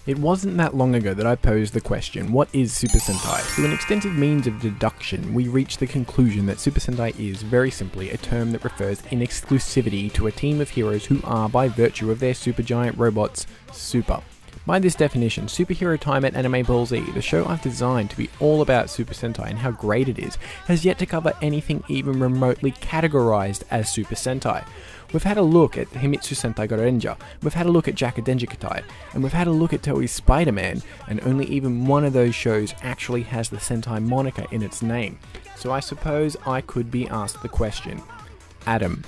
It wasn't that long ago that I posed the question, what is Super Sentai? Through an extensive means of deduction, we reached the conclusion that Super Sentai is, very simply, a term that refers in exclusivity to a team of heroes who are, by virtue of their supergiant robots, super. By this definition, superhero time at AnimeBallZ, the show I've designed to be all about Super Sentai and how great it is, has yet to cover anything even remotely categorized as Super Sentai. We've had a look at Himitsu Sentai Gorenja, we've had a look at Jakadenjikatai, and we've had a look at Toei's Spider-Man, and only even one of those shows actually has the Sentai moniker in its name. So I suppose I could be asked the question, Adam,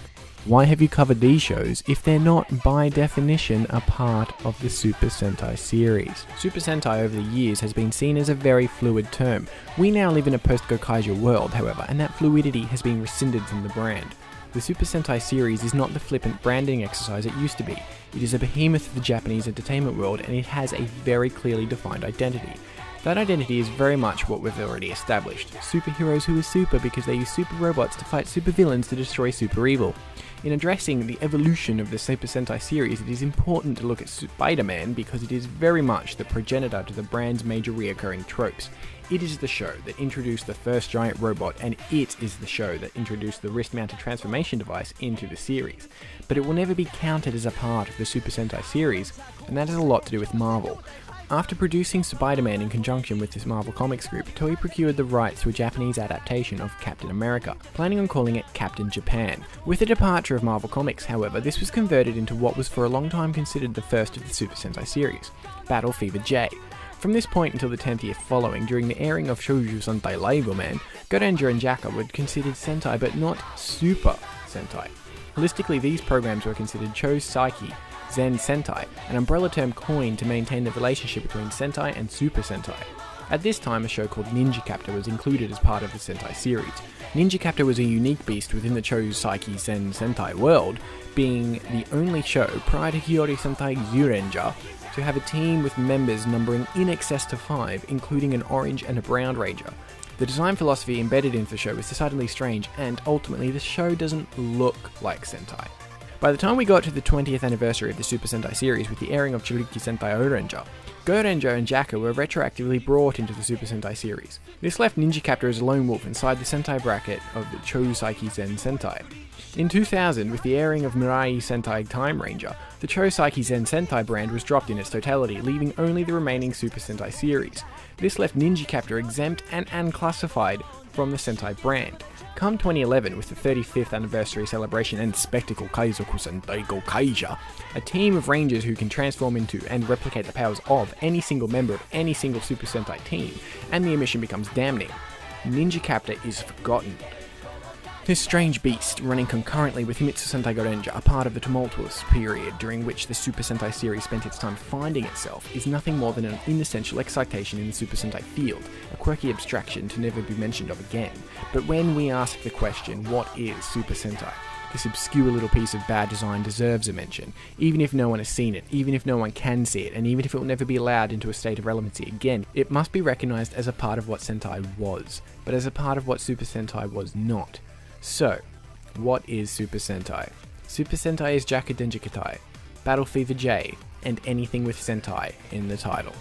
why have you covered these shows if they're not, by definition, a part of the Super Sentai series? Super Sentai over the years has been seen as a very fluid term. We now live in a post-Gokaiger world, however, and that fluidity has been rescinded from the brand. The Super Sentai series is not the flippant branding exercise it used to be. It is a behemoth of the Japanese entertainment world, and it has a very clearly defined identity. That identity is very much what we've already established. Superheroes who are super because they use super robots to fight super villains to destroy super evil. In addressing the evolution of the Super Sentai series, it is important to look at Spider-Man because it is very much the progenitor to the brand's major reoccurring tropes. It is the show that introduced the first giant robot, and it is the show that introduced the wrist-mounted transformation device into the series. But it will never be counted as a part of the Super Sentai series, and that has a lot to do with Marvel. After producing Spider-Man in conjunction with this Marvel Comics group, Toei procured the rights to a Japanese adaptation of Captain America, planning on calling it Captain Japan. With the departure of Marvel Comics, however, this was converted into what was for a long time considered the first of the Super Sentai series, Battle Fever J. From this point until the 10th year following, during the airing of Shoujo Sentai Live-O-Man, Gorenja and Jaka were considered Sentai but not Super Sentai. Holistically, these programs were considered Cho Psyche Zen Sentai, an umbrella term coined to maintain the relationship between Sentai and Super Sentai. At this time, a show called Ninja Captor was included as part of the Sentai series. Ninja Captor was a unique beast within the Cho Psyche Zen Sentai world, being the only show prior to Hiyori Sentai Zyurenja to have a team with members numbering in excess to 5, including an orange and a brown ranger. The design philosophy embedded into the show was decidedly strange, and ultimately the show doesn't look like Sentai. By the time we got to the 20th anniversary of the Super Sentai series with the airing of Chiriki Sentai Orenja, Gorenja and Jaka were retroactively brought into the Super Sentai series. This left Ninja Captor as a lone wolf inside the Sentai bracket of the Cho Psyche Zen Sentai. In 2000, with the airing of Mirai Sentai Time Ranger, the Cho Psyche Zen Sentai brand was dropped in its totality, leaving only the remaining Super Sentai series. This left Ninja Captor exempt and unclassified from the Sentai brand. Come 2011, with the 35th anniversary celebration and spectacle Kaizoku Sentai Gokaiger, a team of rangers who can transform into and replicate the powers of any single member of any single Super Sentai team, and the omission becomes damning. Ninja Captor is forgotten. This strange beast, running concurrently with Himitsu Sentai Gorenja, a part of the tumultuous period during which the Super Sentai series spent its time finding itself, is nothing more than an inessential excitation in the Super Sentai field, a quirky abstraction to never be mentioned of again. But when we ask the question, what is Super Sentai? This obscure little piece of bad design deserves a mention, even if no one has seen it, even if no one can see it, and even if it will never be allowed into a state of relevancy again. It must be recognised as a part of what Sentai was, but as a part of what Super Sentai was not. So, what is Super Sentai? Super Sentai is Jakadenjikatai, Battle Fever J, and anything with Sentai in the title.